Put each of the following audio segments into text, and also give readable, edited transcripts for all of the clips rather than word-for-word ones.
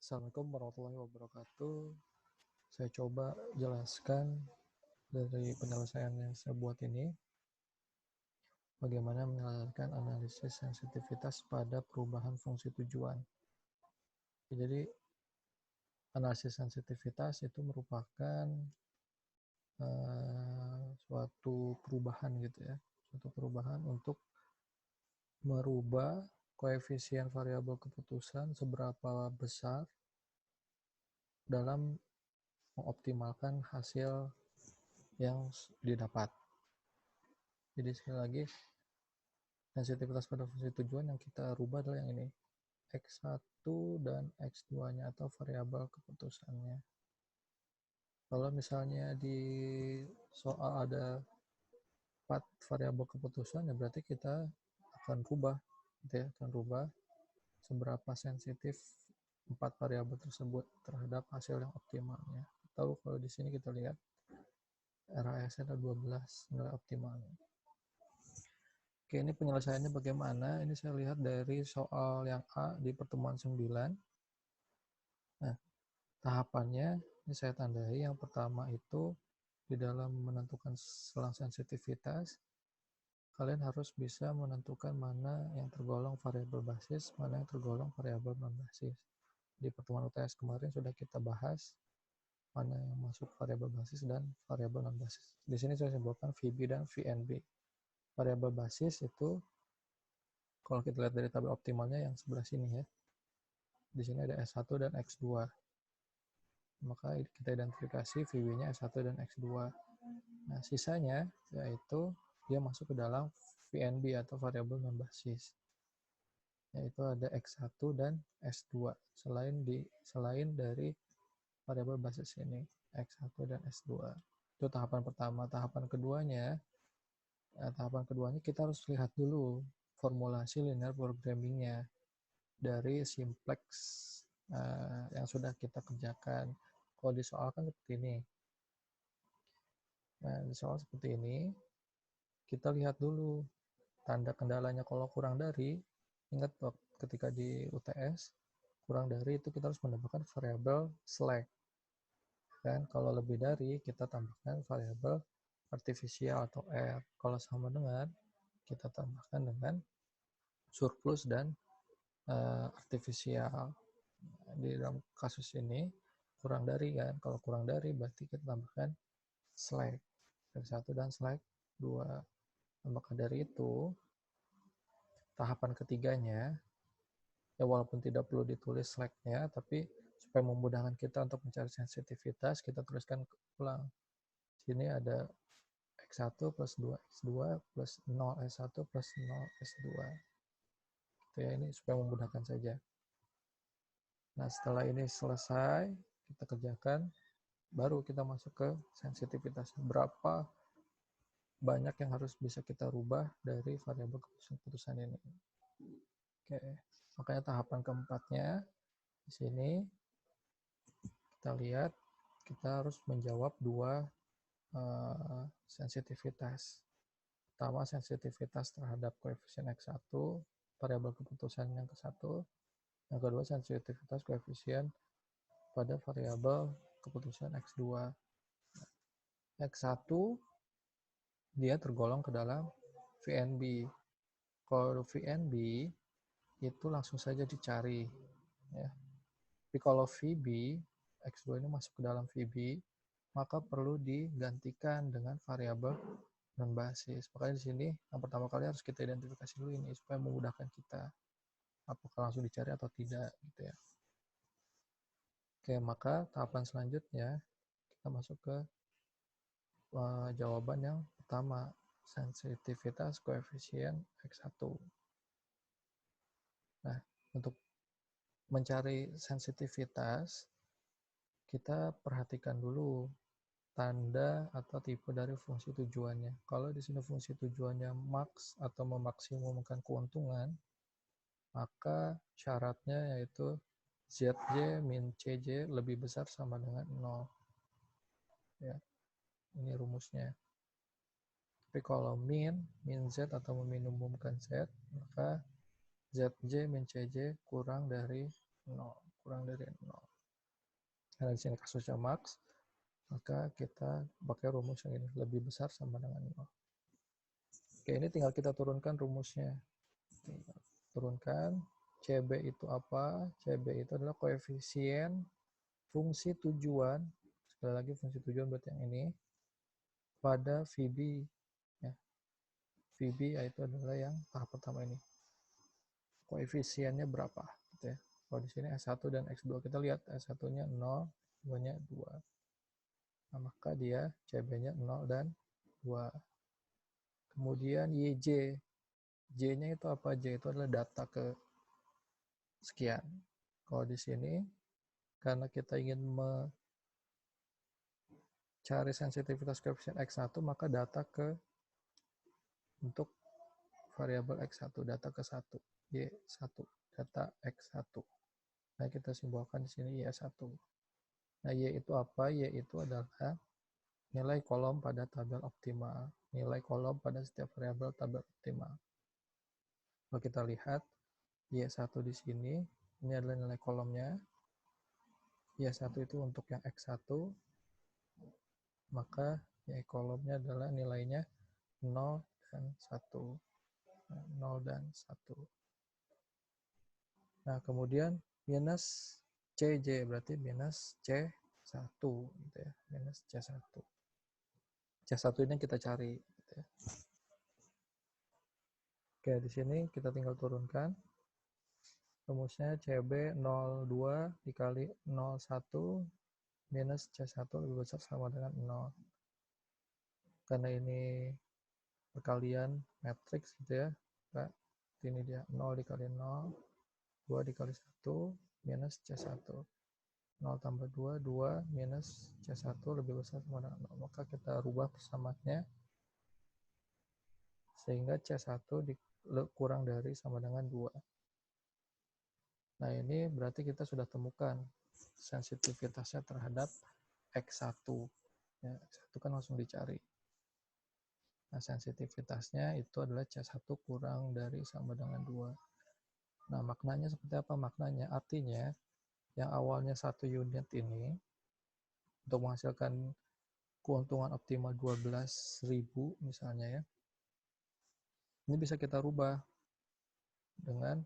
Assalamualaikum warahmatullahi wabarakatuh. Saya coba jelaskan dari penyelesaian yang saya buat ini, bagaimana menyelesaikan analisis sensitivitas pada perubahan fungsi tujuan. Jadi, analisis sensitivitas itu merupakan suatu perubahan gitu ya, suatu perubahan untuk merubah koefisien variabel keputusan seberapa besar dalam mengoptimalkan hasil yang didapat. Jadi sekali lagi, sensitivitas pada fungsi tujuan yang kita rubah adalah yang ini, X1 dan X2-nya atau variabel keputusannya. Kalau misalnya di soal ada 4 variabel keputusan, ya berarti kita akan rubah, gitu ya, akan rubah seberapa sensitif 4 variabel tersebut terhadap hasil yang optimalnya. Atau kalau di sini kita lihat RAS ada 12 nilai optimalnya. Oke, ini penyelesaiannya bagaimana? Ini saya lihat dari soal yang A di pertemuan 9. Nah, tahapannya ini saya tandai. Yang pertama itu di dalam menentukan selang sensitivitas, kalian harus bisa menentukan mana yang tergolong variabel basis, mana yang tergolong variabel non-basis. Di pertemuan UTS kemarin sudah kita bahas mana yang masuk variabel basis dan variabel non-basis. Di sini saya sebutkan VB dan VNB. Variabel basis itu kalau kita lihat dari tabel optimalnya yang sebelah sini ya. Di sini ada S1 dan X2. Maka kita identifikasi VB-nya S1 dan X2. Nah, sisanya yaitu dia masuk ke dalam VNB atau variabel non-basis. Yaitu ada X1 dan S2 selain dari variabel basis ini, X1 dan S2. Itu tahapan pertama. Tahapan keduanya kita harus lihat dulu formulasi linear programming-nya dari simplex yang sudah kita kerjakan. Kalau di soal kan seperti ini. Nah, di soal seperti ini, kita lihat dulu tanda kendalanya. Kalau kurang dari, ingat ketika di UTS, kurang dari itu kita harus menambahkan variabel slack. Dan kalau lebih dari, kita tambahkan variabel artifisial atau R. Kalau sama dengan, kita tambahkan dengan surplus dan artifisial. Di dalam kasus ini, kurang dari kan. Kalau kurang dari, berarti kita tambahkan slack. Slack 1 dan slack 2. Maka dari itu, tahapan ketiganya, ya walaupun tidak perlu ditulis slack-nya, tapi supaya memudahkan kita untuk mencari sensitivitas, kita tuliskan ulang. Sini ada X1 plus 2X2 plus 0S1 plus 0S2. Gitu ya, ini supaya memudahkan saja. Nah, setelah ini selesai, kita kerjakan, baru kita masuk ke sensitivitas. Berapa banyak yang harus bisa kita rubah dari variabel keputusan ini. Oke, makanya tahapan keempatnya di sini kita lihat kita harus menjawab dua sensitivitas. Pertama, sensitivitas terhadap koefisien X1, variabel keputusan yang ke-1. Yang kedua, sensitivitas koefisien pada variabel keputusan X2. X1 dia tergolong ke dalam VNB. Kalau VNB itu langsung saja dicari ya. Tapi kalau VB X2 ini masuk ke dalam VB, maka perlu digantikan dengan variabel non-basis. Makanya di sini yang pertama kali harus kita identifikasi dulu ini supaya memudahkan kita apakah langsung dicari atau tidak gitu ya. Oke, maka tahapan selanjutnya kita masuk ke jawaban yang pertama, sensitivitas koefisien X1. Nah, untuk mencari sensitivitas, kita perhatikan dulu tanda atau tipe dari fungsi tujuannya. Kalau di sini fungsi tujuannya max atau memaksimumkan keuntungan, maka syaratnya yaitu ZJ min CJ lebih besar sama dengan 0. Ya, ini rumusnya. Tapi kalau min Z atau meminimumkan Z, maka ZJ min CJ kurang dari 0, kurang dari 0. Karena di sini kasusnya max, maka kita pakai rumus yang ini, lebih besar sama dengan 0. Oke, ini tinggal kita turunkan rumusnya. Turunkan, CB itu apa? CB itu adalah koefisien fungsi tujuan, sekali lagi fungsi tujuan buat yang ini, pada VB. Ya. VB yaitu adalah yang tahap pertama ini. Koefisiennya berapa? Gitu ya. Kalau di sini S1 dan X2, kita lihat S1-nya 0, 2-nya 2. Nah, maka dia CB-nya 0 dan 2. Kemudian YJ. J-nya itu apa? J itu adalah data ke sekian. Kalau di sini, karena kita ingin mencari sensitivitas koefisien X1, maka data ke untuk variabel X1, data ke 1, Y1, data X1. Nah, kita simbolkan di sini Y1. Nah, Y itu apa? Y itu adalah nilai kolom pada tabel optimal. Nilai kolom pada setiap variabel tabel optimal. Kalau kita lihat, Y1 di sini, ini adalah nilai kolomnya. Y1 itu untuk yang X1, maka Y kolomnya adalah nilainya 0 dan 1. 0 dan 1. Nah, kemudian minus CJ, berarti minus C1, gitu ya. Minus C1. C1 ini kita cari, gitu ya. Oke, di sini kita tinggal turunkan. Rumusnya CB 02 dikali 01 minus C1 lebih besar sama dengan 0. Karena ini perkalian matriks gitu ya. Pak, ini dia 0 dikali 0, 2 dikali 1 minus C1. 0 tambah 2, 2 minus C1 lebih besar sama dengan 0. Maka kita rubah persamaannya sehingga C1 kurang dari sama dengan 2. Nah, ini berarti kita sudah temukan sensitivitasnya terhadap X1. Ya, X1 kan langsung dicari. Nah, sensitivitasnya itu adalah C1 kurang dari sama dengan 2. Nah, maknanya seperti apa? Maknanya artinya yang awalnya 1 unit ini untuk menghasilkan keuntungan optimal 12.000 misalnya ya. Ini bisa kita rubah dengan,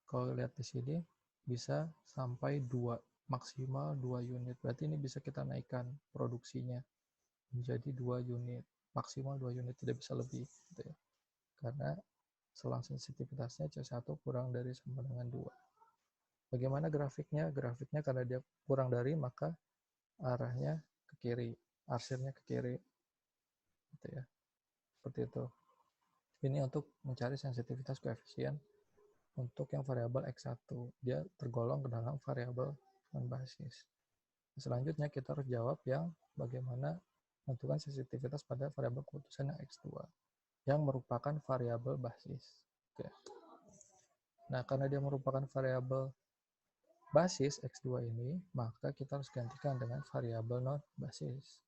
kalau lihat di sini, bisa sampai 2, maksimal 2 unit. Berarti ini bisa kita naikkan produksinya menjadi 2 unit. Maksimal 2 unit, tidak bisa lebih. Gitu ya. Karena selang sensitivitasnya C1 kurang dari sama dengan 2. Bagaimana grafiknya? Grafiknya karena dia kurang dari, maka arahnya ke kiri. Arsirnya ke kiri. Gitu ya. Seperti itu. Ini untuk mencari sensitivitas koefisien untuk yang variabel X1. Dia tergolong ke dalam variabel non-basis. Selanjutnya kita harus jawab yang bagaimana menentukan sensitivitas pada variabel keputusan yang X2 yang merupakan variabel basis. Oke. Nah, karena dia merupakan variabel basis X2 ini, maka kita harus gantikan dengan variabel non-basis.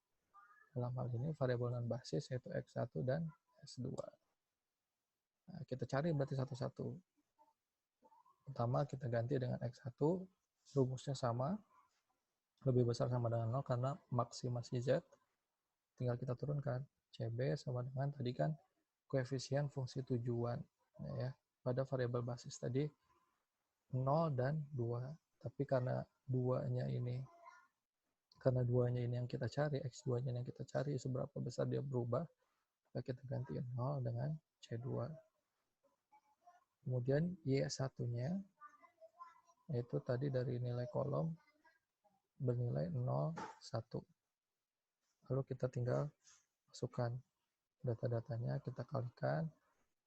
Dalam hal ini variabel non-basis yaitu X1 dan X2. Nah, kita cari berarti satu-satu. Pertama kita ganti dengan X1, rumusnya sama, lebih besar sama dengan 0 karena maksimasi Z. Tinggal kita turunkan. CB sama dengan tadi kan koefisien fungsi tujuan. Ya, pada variabel basis tadi 0 dan 2. Tapi karena 2-nya ini yang kita cari, X2-nya yang kita cari, seberapa besar dia berubah, maka kita ganti 0 dengan C2. Kemudian Y1-nya, yaitu tadi dari nilai kolom, bernilai 0, 1. Lalu kita tinggal masukkan data-datanya, kita kalikan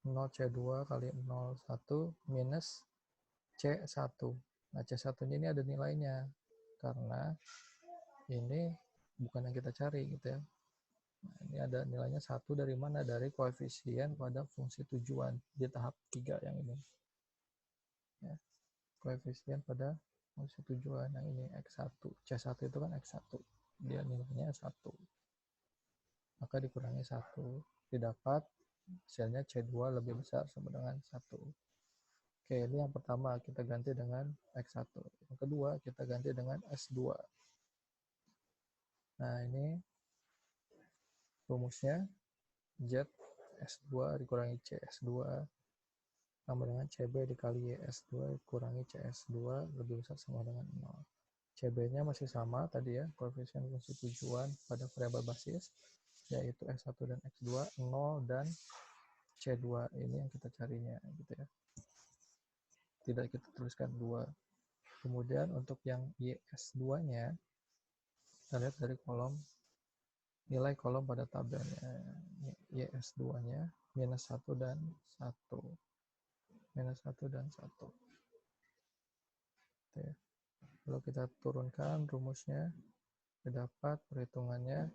0C2 kali 01 minus C1. Nah, C1-nya ini ada nilainya, karena ini bukan yang kita cari gitu ya. Nah, ini ada nilainya 1 dari mana? Dari koefisien pada fungsi tujuan di tahap 3 yang ini. Ya, koefisien pada fungsi tujuan yang ini X1. C1 itu kan X1. Dia nilainya 1. Maka dikurangi 1. Didapat hasilnya C2 lebih besar sama dengan 1. Oke, ini yang pertama kita ganti dengan X1. Yang kedua kita ganti dengan S2. Nah, ini rumusnya Z S2 dikurangi CS2 sama dengan CB dikali YS2 kurangi CS2 lebih besar sama dengan 0. CB-nya masih sama tadi ya, koefisien fungsi tujuan pada variabel basis, yaitu X1 dan X2, 0 dan C2 ini yang kita carinya gitu ya. Tidak kita tuliskan 2. Kemudian untuk yang YS2-nya, kita lihat dari nilai kolom pada tabelnya. YS2-nya minus 1 dan 1. Minus 1 dan 1. Gitu ya. Lalu kita turunkan rumusnya, dapat perhitungannya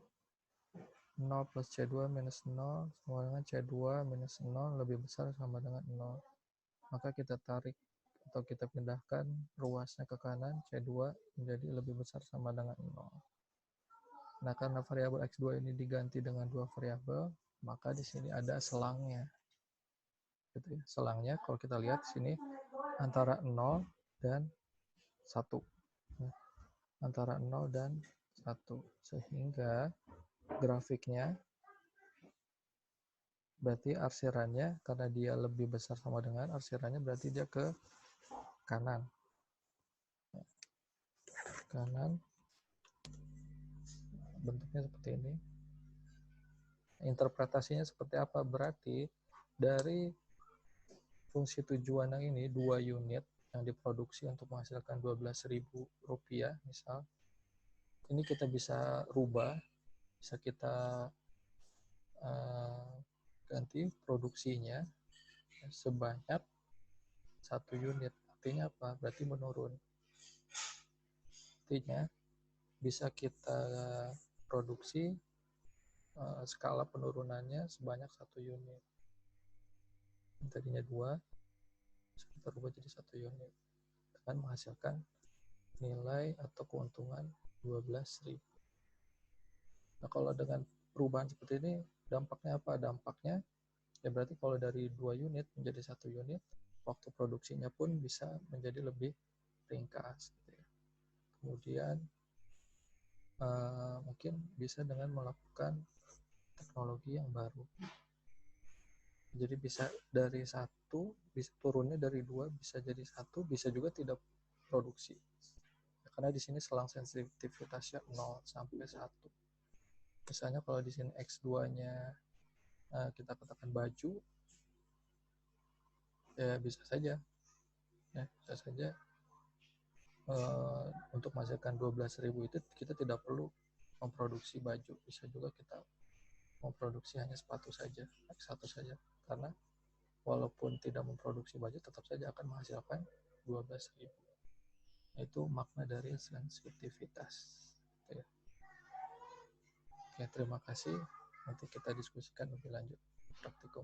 0 plus C2 minus 0 sama dengan C2 minus 0 lebih besar sama dengan 0. Maka kita tarik atau kita pindahkan ruasnya ke kanan, C2 menjadi lebih besar sama dengan 0. Nah, karena variabel X2 ini diganti dengan dua variabel, maka di sini ada selangnya. Gitu ya. Selangnya kalau kita lihat sini antara 0 dan 1. Antara 0 dan 1. Sehingga grafiknya berarti arsirannya karena dia lebih besar sama dengan arsirannya berarti dia ke kanan. Kanan bentuknya seperti ini. Interpretasinya seperti apa? Berarti dari fungsi tujuan yang ini 2 unit yang diproduksi untuk menghasilkan Rp12.000 misal. Ini kita bisa rubah, bisa kita ganti produksinya sebanyak 1 unit. Artinya apa? Berarti menurun. Artinya bisa kita produksi skala penurunannya sebanyak 1 unit. Tadinya 2, bisa kita rubah jadi 1 unit. Dengan menghasilkan nilai atau keuntungan 12.000. Nah, kalau dengan perubahan seperti ini, dampaknya apa? Dampaknya ya berarti kalau dari 2 unit menjadi 1 unit, waktu produksinya pun bisa menjadi lebih ringkas. Gitu ya. Kemudian mungkin bisa dengan melakukan teknologi yang baru. Jadi bisa dari 1, bisa turunnya dari 2, bisa jadi 1, bisa juga tidak produksi. Ya, karena di sini selang sensitivitasnya 0 sampai 1. Misalnya kalau di sini X2-nya kita katakan baju, ya bisa saja. Ya, bisa saja untuk menghasilkan 12.000 itu kita tidak perlu memproduksi baju. Bisa juga kita memproduksi hanya sepatu saja, X1 saja. Karena walaupun tidak memproduksi baju, tetap saja akan menghasilkan 12.000. Itu makna dari sensitivitas. Oke, terima kasih. Nanti kita diskusikan lebih lanjut praktikum.